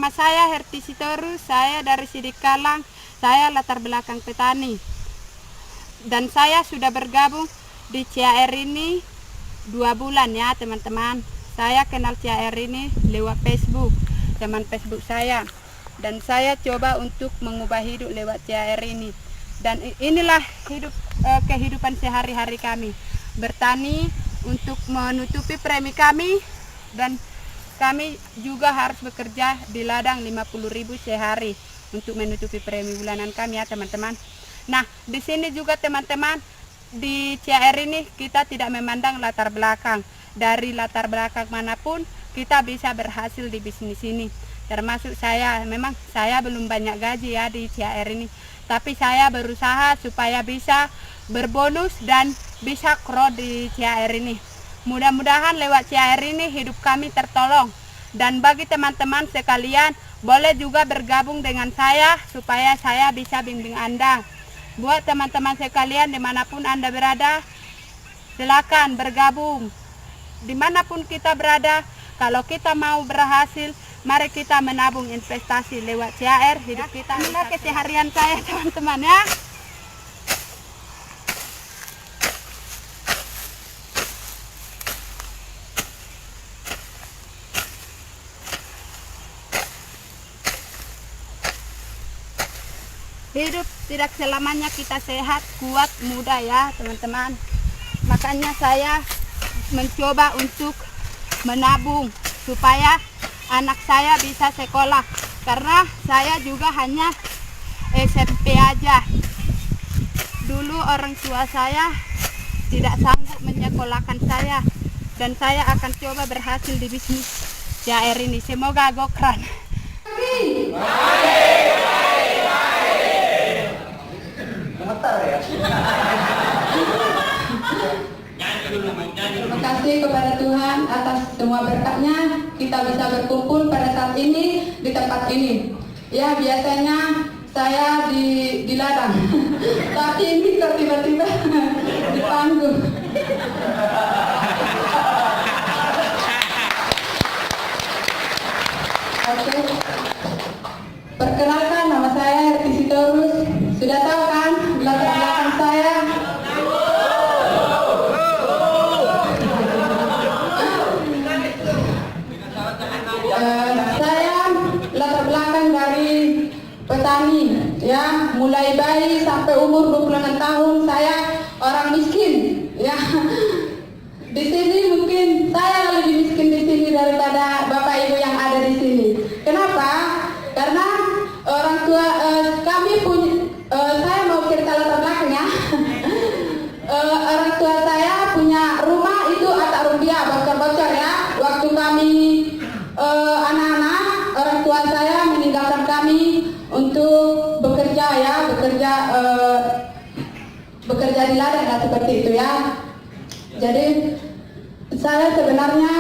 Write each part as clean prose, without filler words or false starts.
nama saya Herti Sitorus, saya dari Sidikalang, saya latar belakang petani. Dan saya sudah bergabung di CAR ini 2 bulan ya teman-teman. Saya kenal CAR ini lewat Facebook, teman Facebook saya. Dan saya coba untuk mengubah hidup lewat CAR ini. Dan inilah kehidupan sehari-hari kami. Bertani untuk menutupi premi kami, dan kami juga harus bekerja di ladang 50.000 sehari untuk menutupi premi bulanan kami ya teman-teman. Nah, di sini juga teman-teman, di CAR ini kita tidak memandang latar belakang. Dari latar belakang manapun kita bisa berhasil di bisnis ini. Termasuk saya, memang saya belum banyak gaji ya di CAR ini, tapi saya berusaha supaya bisa berbonus dan bisa grow di CAR ini. Mudah-mudahan lewat CAR ini hidup kami tertolong. Dan bagi teman-teman sekalian, boleh juga bergabung dengan saya supaya saya bisa bimbing Anda. Buat teman-teman sekalian dimanapun Anda berada, silakan bergabung. Dimanapun kita berada, kalau kita mau berhasil, mari kita menabung investasi lewat CAR. Hidup kita, inilah keseharian saya teman-teman ya. Hidup tidak selamanya kita sehat, kuat, muda ya teman-teman. Makanya saya mencoba untuk menabung supaya anak saya bisa sekolah. Karena saya juga hanya SMP aja. Dulu orang tua saya tidak sanggup menyekolahkan saya. Dan saya akan coba berhasil di bisnis CAR ini. Semoga gokran. Terima kasih kepada Tuhan atas semua berkatnya, kita bisa berkumpul pada saat ini di tempat ini. Ya, biasanya saya di ladang, tapi ini kok tiba-tiba di panggung. Oke. Perkenalkan, nama saya Herti Sitorus. Sudah tahu kan latar belakang saya? Saya latar belakang dari petani ya, mulai bayi sampai umur 26 tahun saya orang miskin ya. Di sini mungkin saya lebih miskin di sini daripada Bapak Ibu yang ada di sini. Kenapa? Karena orang tua kami punya, saya mau cerita latar belakangnya. Orang tua saya punya rumah itu atap rupiah bocor-bocor ya. Waktu kami anak-anak, orang tua saya meninggalkan kami untuk bekerja ya, bekerja di ladang ya, seperti itu ya. Jadi saya sebenarnya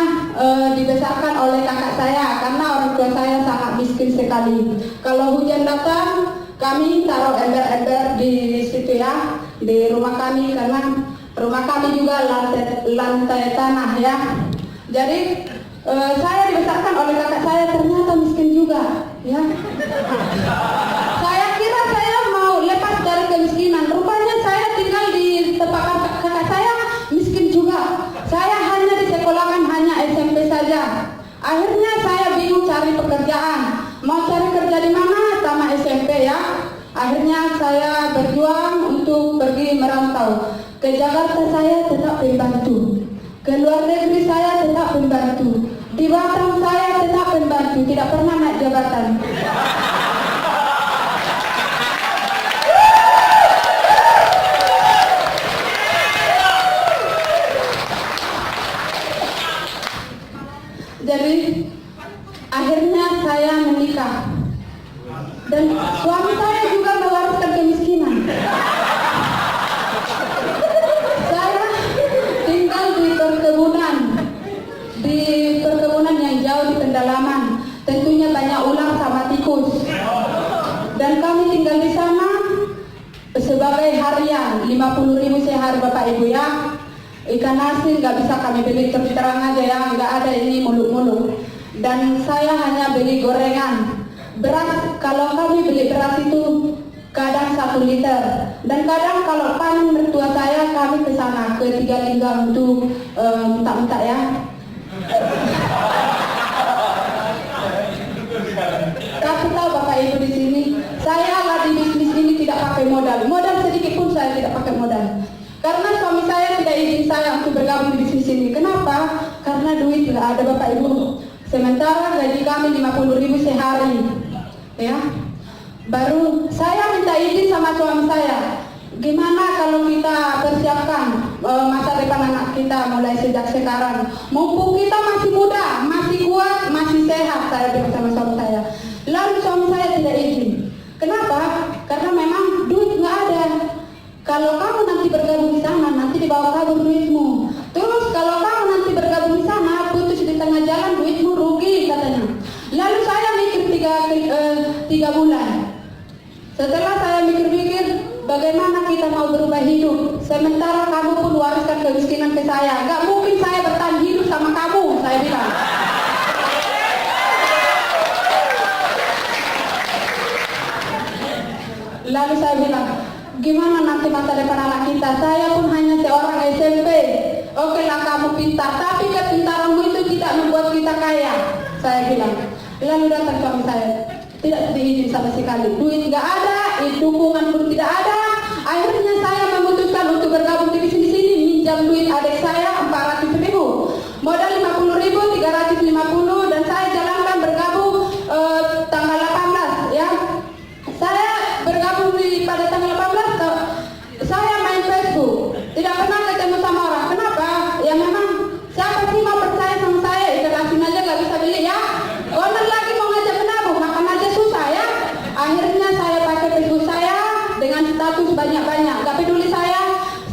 dibesarkan oleh kakak saya karena orang tua saya sangat miskin sekali. Kalau hujan datang, kami taruh ember-ember di situ ya, di rumah kami, karena rumah kami juga lantai tanah ya. Jadi saya dibesarkan oleh kakak saya, ternyata miskin juga ya. Saya kira saya mau lepas dari kemiskinan, rupanya saya tinggal di tempat kakak saya miskin juga. Saya hanya disekolahkan hanya SMP saja. Akhirnya saya bingung cari pekerjaan. Mau cari kerja di mana? Sama SMP ya. Akhirnya saya berjuang untuk pergi merantau. Ke Jakarta saya tetap membantu. Ke luar negeri saya tetap membantu. Di Batam saya tetap membantu. Tidak pernah naik jabatan. Jadi akhirnya saya menikah dan suami saya juga mewariskan kemiskinan. Saya tinggal di perkebunan yang jauh di pedalaman, tentunya banyak ular sama tikus. Dan kami tinggal di sana sebagai harian 50.000 sehari Bapak Ibu ya. Ikan asin nggak bisa kami beli, terus terang aja ya, nggak ada ini muluk-muluk. Dan saya hanya beli gorengan beras, kalau kami beli beras itu kadang 1 liter, dan kadang kalau panen mertua saya kami ke sana ke Tiga Linggang untuk minta-minta ya. Tapi tahu Bapak Ibu di sini, saya lah di bisnis ini tidak pakai modal sedikit pun saya tidak pakai modal. Karena suami saya tidak izin saya untuk bergabung di bisnis ini. Kenapa? Karena duit tidak ada Bapak Ibu. Sementara gaji kami 50.000 sehari, ya. Baru saya minta izin sama suami saya, gimana kalau kita persiapkan masa depan anak kita mulai sejak sekarang. Mumpung kita masih muda, masih kuat, masih sehat, saya bilang sama suami saya. Lalu suami saya tidak izin. Kenapa? Karena memang duit nggak ada. Kalau kamu nanti bergabung di sana, nanti dibawa kabur duitmu. Terus kalau kamu nanti bergabung di sana, putus di tengah jalan, duitmu rugi katanya. Lalu saya mikir 3 bulan. Setelah saya mikir-mikir, bagaimana kita mau berubah hidup? Sementara kamu pun wariskan kemiskinan ke saya. Gak mungkin saya bertahan hidup sama kamu, saya bilang. Lalu saya bilang, gimana nanti masa depan anak kita? Saya pun hanya seorang SMP. Oke lah kamu pintar, tapi kepintaranmu itu tidak membuat kita kaya, saya bilang. Lalu datang suami saya, tidak diizin sama sekali. Duit nggak ada, dukungan pun tidak ada. Akhirnya saya memutuskan untuk bergabung di bisnis ini, minjam duit adik saya 400.000, modal 50.000, 350, dan saya jalankan bergabung tanggal 18, ya. Saya bergabung pada tanggal 18. Saya main Facebook, tidak pernah ketemu sama orang. Kenapa? Ya memang siapa sih mau percaya sama saya? Ikhlasin aja nggak bisa beli ya. Owner lagi mau ngajak menabung, makan aja susah ya. Akhirnya saya pakai Facebook saya dengan status banyak-banyak. Gak peduli saya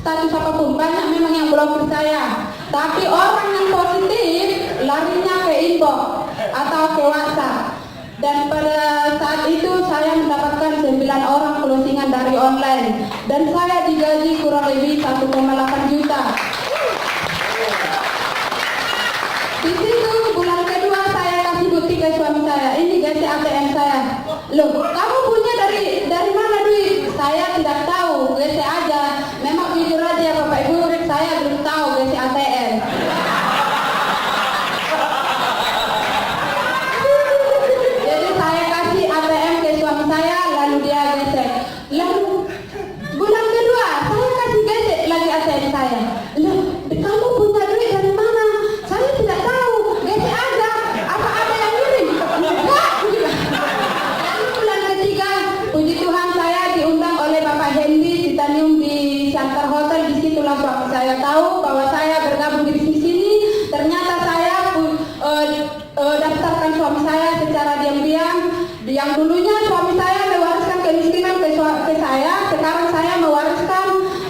status apapun, banyak memang yang blokir saya. Tapi orang yang positif larinya ke inbox atau ke WhatsApp. Dan pada saat itu saya mendapatkan 9 orang closingan dari online. Dan saya digaji kurang lebih 1,8 juta. Di situ bulan kedua saya kasih bukti ke suami saya. Ini GC ATM saya. Loh, kamu punya dari mana duit? Saya tidak tahu, GC aja. Memang jujur aja ya Bapak Ibu, saya belum tahu GC ATM. Jadi saya kasih ATM ke suami saya, lalu dia gesek. Lalu bulan kedua saya kasih gesek lagi ATM saya. Loh, kamu punya duit dari mana? Saya tidak tahu, gesek aja. Apa ada yang ngirim? Enggak. Lalu bulan ketiga, puji Tuhan saya diundang oleh Bapak Hendy Titanium di Center Hotel. Disitulah suami saya tahu bahwa saya bergabung di bisnis ini. Ternyata saya daftarkan suami saya secara diam-diam. Yang dulunya suami saya mewariskan kemiskinan ke saya, sekarang saya mewariskan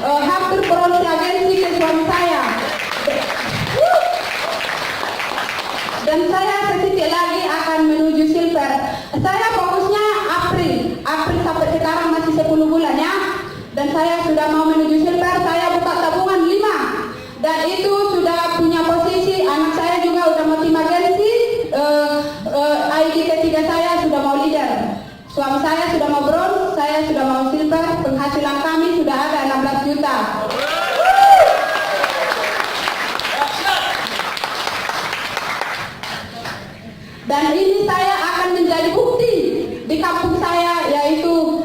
hampir promosi agensi ke suami saya. Dan saya sedikit lagi akan menuju silver. Saya fokusnya April sampai sekarang masih 10 bulan ya. Dan saya sudah mau menuju silver. Saya buka tabungan 5. Dan itu sudah punya posisi. Anak saya juga udah mau tim agensi. ID ketiga saya sudah mau leader. Suami saya sudah mau bronze, saya sudah mau silver. Penghasilan kami sudah ada 16 juta. Dan ini saya akan menjadi bukti di kampung saya, yaitu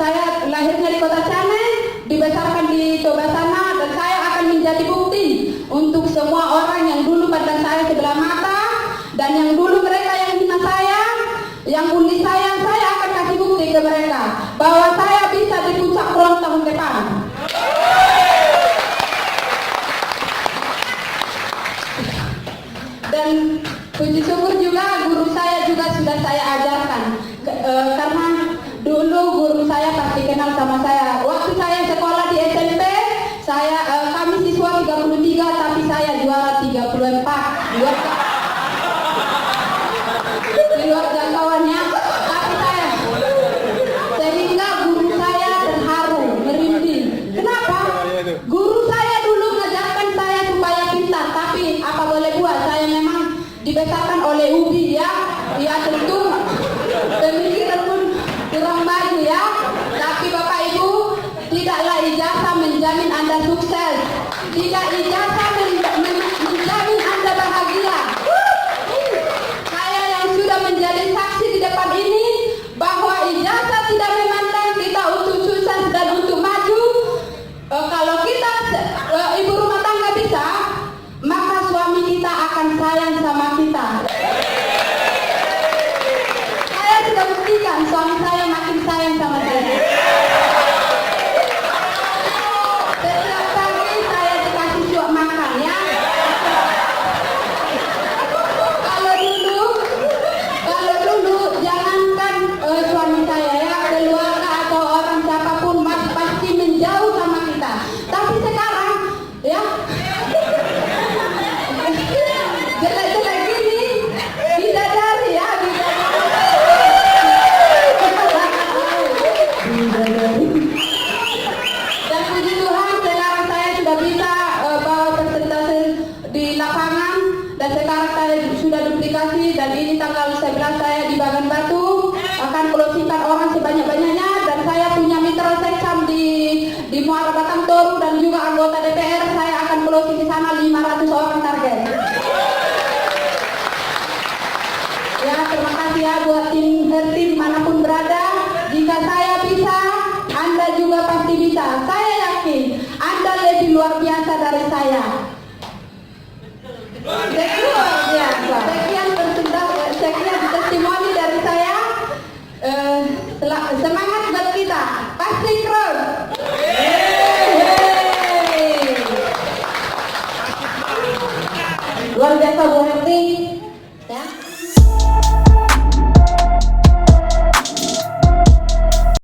saya lahirnya di Kota Cane, dibesarkan di Tobasana, dan saya akan menjadi bukti untuk semua orang yang dulu pandang saya sebelah mata, dan yang dulu mereka yang hina saya, yang bully saya akan kasih bukti ke mereka bahwa saya bisa di puncak ulang tahun depan. Dan puji syukur juga guru saya juga sudah saya ajarkan. Karena dulu guru saya pasti kenal sama saya. Waktu saya sekolah di SMP, kami siswa 33 tapi saya juara 34. Di luar jangkauannya, tapi sehingga guru saya terharu, merinding. Kenapa? Guru saya dulu mengajarkan saya supaya pintar, tapi apa boleh buat, saya memang dibesarkan oleh Ubi ya. Ya tentu Jika ijazah menjamin Anda bahagia, saya yang sudah menjadi saksi di depan ini bahwa ijazah tidak memandang kita untuk sukses dan untuk maju. Kalau kita ibu rumah tangga bisa, maka suami kita akan sayang sama kita. Saya sudah buktikan suami saya makin sayang sama saya. Setiap pagi saya dikasih suap makan ya. Kalau dulu jangankan suami saya ya, keluarga atau orang siapapun pasti menjauh sama kita. Tapi sekarang ya jelek-jelek gini bidadari ya, dan puji Tuhan sekarang saya sudah bisa bawa presentasi di lapangan, dan sekarang saya sudah duplikasi, dan ini tanggal 11 saya di Bagan Batu akan closingkan orang sebanyak-banyaknya, dan saya punya mitra seksam di Muara Batang Toru dan juga anggota DPR, saya akan closing di sana 500 orang target. Ya, terima kasih ya buat tim Herti dimanapun berada. Jika saya bisa, Anda juga pasti bisa. Saya yakin Anda lebih luar biasa dari saya. Luar biasa. Sekian testimoni dari saya. Semangat buat kita. Pasti keren. Luar biasa Bu Herti.